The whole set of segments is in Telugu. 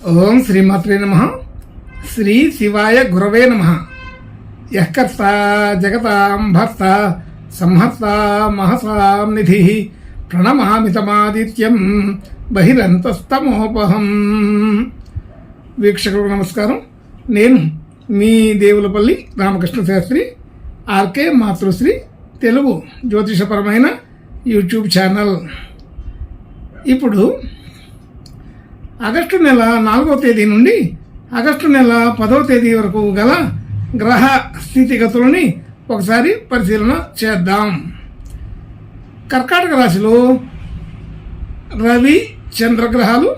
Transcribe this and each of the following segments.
ఓం శ్రీమాత్రే నమః. శ్రీ శివాయ గురవే నమః. యఃకర్త జగతాం భర్త సంహర్త మహసాం నిధి ప్రణమామితమాదిత్యం బహిరంతస్తమోపహం. వీక్షకులకు నమస్కారం. నేను మీ దేవులపల్లి రామకృష్ణ శాస్త్రి, ఆర్కే మాతృశ్రీ తెలుగు జ్యోతిషపరమైన యూట్యూబ్ ఛానల్. ఇప్పుడు ఆగస్టు నెల 4వ తేదీ నుండి ఆగస్టు నెల 10వ తేదీ వరకు గల గ్రహ స్థితిగతులని ఒకసారి పరిశీలన చేద్దాం. కర్కాటక రాశిలో రవి చంద్రగ్రహాలు,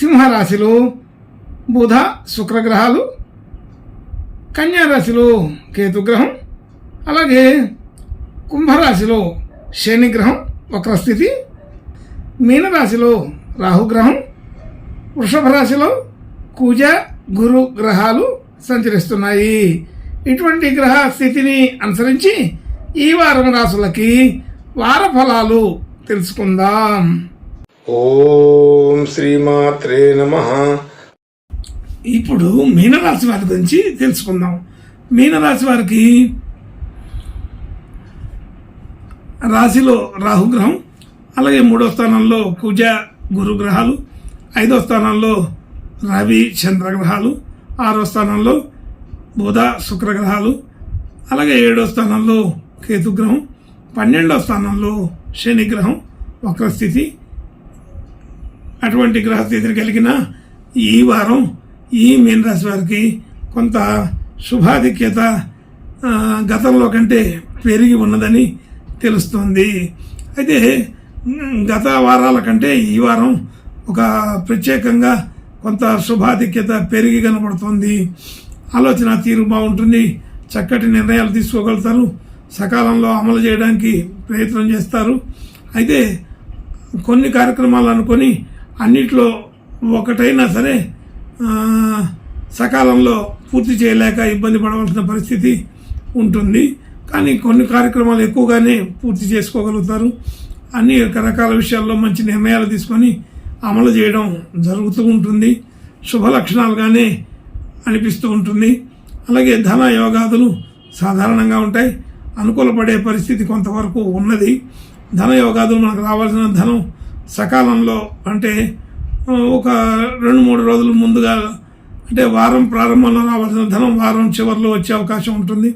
సింహరాశిలో బుధ శుక్రగ్రహాలు, కన్యారాశిలో కేతుగ్రహం, అలాగే కుంభరాశిలో శనిగ్రహం వక్రస్థితి, మీనరాశిలో రాహుగ్రహం, వృషభ రాశిలో కుజ గురు గ్రహాలు సంచరిస్తున్నాయి. ఇటువంటి గ్రహ స్థితిని అనుసరించి ఈ వారం రాశులకి వార ఫలాలు తెలుసుకుందాం. ఓం శ్రీమాత్రే నమః. ఇప్పుడు మీనరాశి వారి గురించి తెలుసుకుందాం. మీనరాశి వారికి రాశిలో రాహుగ్రహం, అలాగే 3వ స్థానంలో కుజ గురు గ్రహాలు, 5వ స్థానంలో రవి చంద్రగ్రహాలు, 6వ స్థానంలో బుధ శుక్రగ్రహాలు, అలాగే 7వ స్థానంలో కేతుగ్రహం, 12వ స్థానంలో శనిగ్రహం వక్రస్థితి. అటువంటి గ్రహస్థితిని కలిగిన ఈ వారం ఈ మీనరాశి వారికి కొంత శుభాధిక్యత గతంలో కంటే పెరిగి ఉన్నదని తెలుస్తుంది. అయితే గత వారాల కంటే ఈ వారం ఒక ప్రత్యేకంగా కొంత శుభాధిక్యత పెరిగి కనబడుతుంది. ఆలోచన తీరు బాగుంటుంది, చక్కటి నిర్ణయాలు తీసుకోగలుగుతారు, సకాలంలో అమలు చేయడానికి ప్రయత్నం చేస్తారు. అయితే కొన్ని కార్యక్రమాలు అనుకొని అన్నిట్లో ఒకటైనా సరే సకాలంలో పూర్తి చేయలేక ఇబ్బంది పడవలసిన పరిస్థితి ఉంటుంది. కానీ కొన్ని కార్యక్రమాలు ఎక్కువగానే పూర్తి చేసుకోగలుగుతారు. అన్ని రకరకాల విషయాల్లో మంచి నిర్ణయాలు తీసుకొని అమలు చేయడం జరుగుతూ ఉంటుంది. శుభ లక్షణాలుగానే అనిపిస్తూ ఉంటుంది. అలాగే ధన యోగాదులు సాధారణంగా ఉంటాయి. అనుకూలపడే పరిస్థితి కొంతవరకు ఉన్నది. ధన యోగాదులు మనకు రావాల్సిన ధనం సకాలంలో, అంటే ఒక 2-3 రోజుల ముందుగా, అంటే వారం ప్రారంభంలో రావాల్సిన ధనం వారం చివరిలో వచ్చే అవకాశం ఉంటుంది.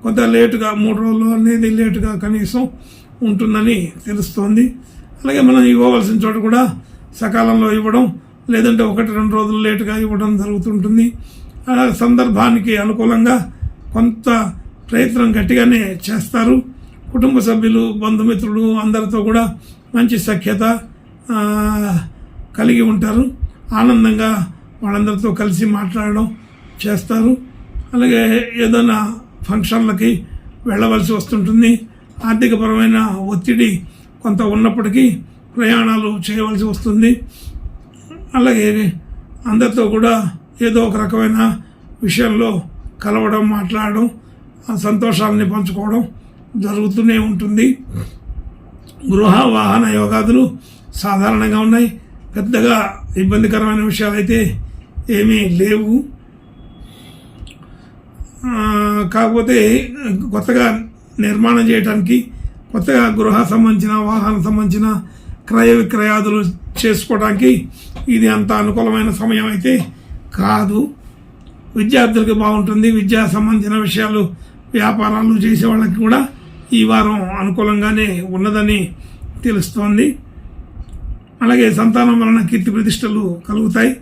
కొంత లేటుగా 3 రోజులు అనేది లేటుగా కనీసం ఉంటుందని తెలుస్తోంది. అలాగే మనం ఇవ్వవలసిన చోట కూడా సకాలంలో ఇవ్వడం, లేదంటే 1-2 రోజులు లేటుగా ఇవ్వడం జరుగుతుంటుంది. అలాగే సందర్భానికి అనుకూలంగా కొంత ప్రయత్నం గట్టిగానే చేస్తారు. కుటుంబ సభ్యులు, బంధుమిత్రులు అందరితో కూడా మంచి సఖ్యత కలిగి ఉంటారు. ఆనందంగా వాళ్ళందరితో కలిసి మాట్లాడడం చేస్తారు. అలాగే ఏదైనా ఫంక్షన్లకి వెళ్ళవలసి వస్తుంటుంది. ఆర్థికపరమైన ఒత్తిడి కొంత ఉన్నప్పటికీ ప్రయాణాలు చేయవలసి వస్తుంది. అలాగే అందరితో కూడా ఏదో ఒక రకమైన విషయంలో కలవడం, మాట్లాడడం, సంతోషాలని పంచుకోవడం జరుగుతూనే ఉంటుంది. గృహ వాహన యోగాదులు సాధారణంగా ఉన్నాయి. పెద్దగా ఇబ్బందికరమైన విషయాలు అయితే ఏమీ లేవు. కాకపోతే కొత్తగా నిర్మాణం చేయడానికి, కొత్తగా గృహ సంబంధించిన, వాహన సంబంధించిన క్రయ విక్రయాదులు చేసుకోవడానికి ఇది అంత అనుకూలమైన సమయం అయితే కాదు. విద్యార్థులకి బాగుంటుంది. విద్యా సంబంధించిన విషయాలు, వ్యాపారాలు చేసే వాళ్ళకి కూడా ఈ వారం అనుకూలంగానే ఉన్నదని తెలుస్తోంది. అలాగే సంతానం వలన కీర్తి ప్రతిష్టలు కలుగుతాయి.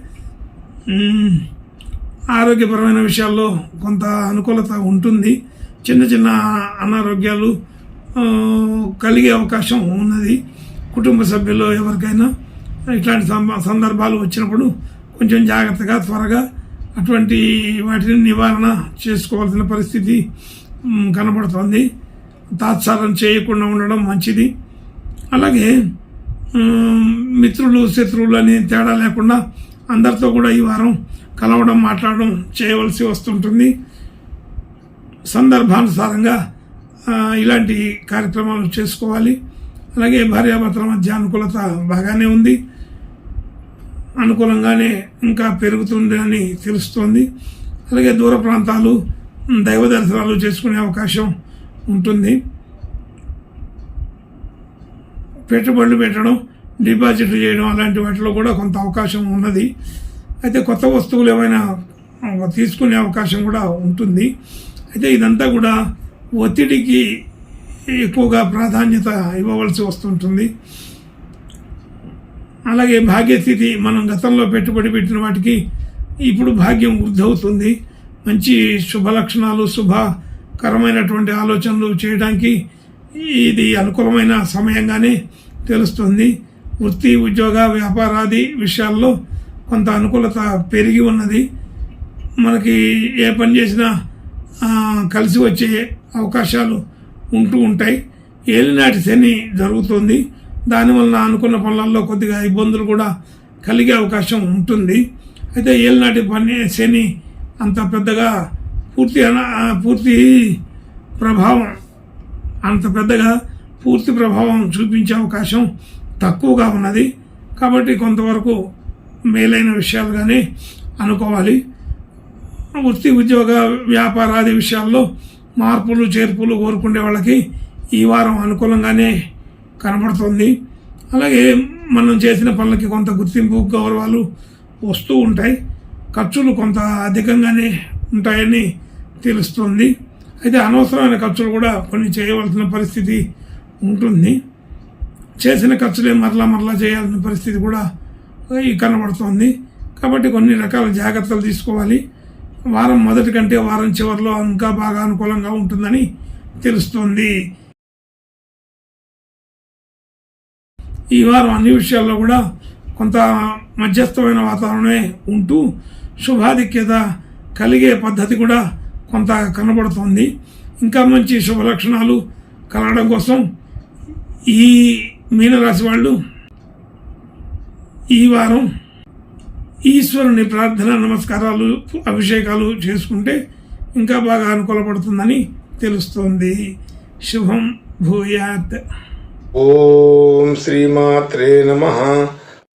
ఆరోగ్యపరమైన విషయాల్లో కొంత అనుకూలత ఉంటుంది. చిన్న చిన్న అనారోగ్యాలు కలిగే అవకాశం ఉన్నది. కుటుంబ సభ్యుల్లో ఎవరికైనా ఇట్లాంటి సందర్భాలు వచ్చినప్పుడు కొంచెం జాగ్రత్తగా, త్వరగా అటువంటి వాటిని నివారణ చేసుకోవాల్సిన పరిస్థితి కనబడుతోంది. తాత్సారం చేయకుండా ఉండడం మంచిది. అలాగే మిత్రులు, శత్రువులు అని తేడా లేకుండా అందరితో కూడా ఈ వారం కలవడం, మాట్లాడడం చేయవలసి వస్తుంటుంది. సందర్భానుసారంగా ఇలాంటి కార్యక్రమాలు చేసుకోవాలి. అలాగే భార్యాభర్తల మధ్య అనుకూలత బాగానే ఉంది. అనుకూలంగానే ఇంకా పెరుగుతుంది అని తెలుస్తోంది. అలాగే దూర ప్రాంతాలు దైవ దర్శనాలు చేసుకునే అవకాశం ఉంటుంది. పెట్టుబడులు పెట్టడం, డిపాజిట్లు చేయడం అలాంటి వాటిలో కూడా కొంత అవకాశం ఉన్నది. అయితే కొత్త వస్తువులు ఏమైనా తీసుకునే అవకాశం కూడా ఉంటుంది. అయితే ఇదంతా కూడా ఒత్తిడికి ఎక్కువగా ప్రాధాన్యత ఇవ్వవలసి వస్తుంటుంది. అలాగే భాగ్యస్థితి, మనం గతంలో పెట్టుబడి పెట్టిన వాటికి ఇప్పుడు భాగ్యం వృద్ధి అవుతుంది. మంచి శుభ లక్షణాలు, శుభకరమైనటువంటి ఆలోచనలు చేయడానికి ఇది అనుకూలమైన సమయంగానే తెలుస్తుంది. వృత్తి, ఉద్యోగ, వ్యాపారాది విషయాల్లో కొంత అనుకూలత పెరిగి ఉన్నది. మనకి ఏ పని చేసినా కలిసి వచ్చే అవకాశాలు ఉంటూ ఉంటాయి. ఏలినాటి శని జరుగుతుంది. దానివల్ల అనుకున్న పనులలో కొద్దిగా ఇబ్బందులు కూడా కలిగే అవకాశం ఉంటుంది. అయితే ఏలినాటి శని అంత పెద్దగా పూర్తి ప్రభావం చూపించే అవకాశం తక్కువగా ఉన్నది. కాబట్టి కొంతవరకు మేలైన విషయాలుగానే అనుకోవాలి. వృత్తి, ఉద్యోగ, వ్యాపారాది విషయాల్లో మార్పులు చేర్పులు కోరుకునే వాళ్ళకి ఈ వారం అనుకూలంగానే కనబడుతుంది. అలాగే మనం చేసిన పనులకి కొంత గుర్తింపు, గౌరవాలు వస్తూ ఉంటాయి. ఖర్చులు కొంత అధికంగానే ఉంటాయని తెలుస్తుంది. అయితే అనవసరమైన ఖర్చులు కూడా కొన్ని చేయవలసిన పరిస్థితి ఉంటుంది. చేసిన ఖర్చులే మరలా చేయాల్సిన పరిస్థితి కూడా కనబడుతోంది. కాబట్టి కొన్ని రకాల జాగ్రత్తలు తీసుకోవాలి. వారం మొదటి కంటే వారం చివరిలో ఇంకా బాగా అనుకూలంగా ఉంటుందని తెలుస్తుంది. ఈ వారం అన్ని విషయాల్లో కూడా కొంత మధ్యస్థమైన వాతావరణమే ఉంటూ శుభాధిక్యత కలిగే పద్ధతి కూడా కొంత కనబడుతుంది. ఇంకా మంచి శుభ లక్షణాలు కలగడం కోసం ఈ మీనరాశి వాళ్ళు ఈ వారం ఈశ్వరుని ప్రార్థన, నమస్కారాలు, అభిషేకాలు చేసుకుంటే ఇంకా బాగా అనుకూలపడుతుందని తెలుస్తోంది. శుభం భూయాత్. ఓం శ్రీమాత్రే నమః.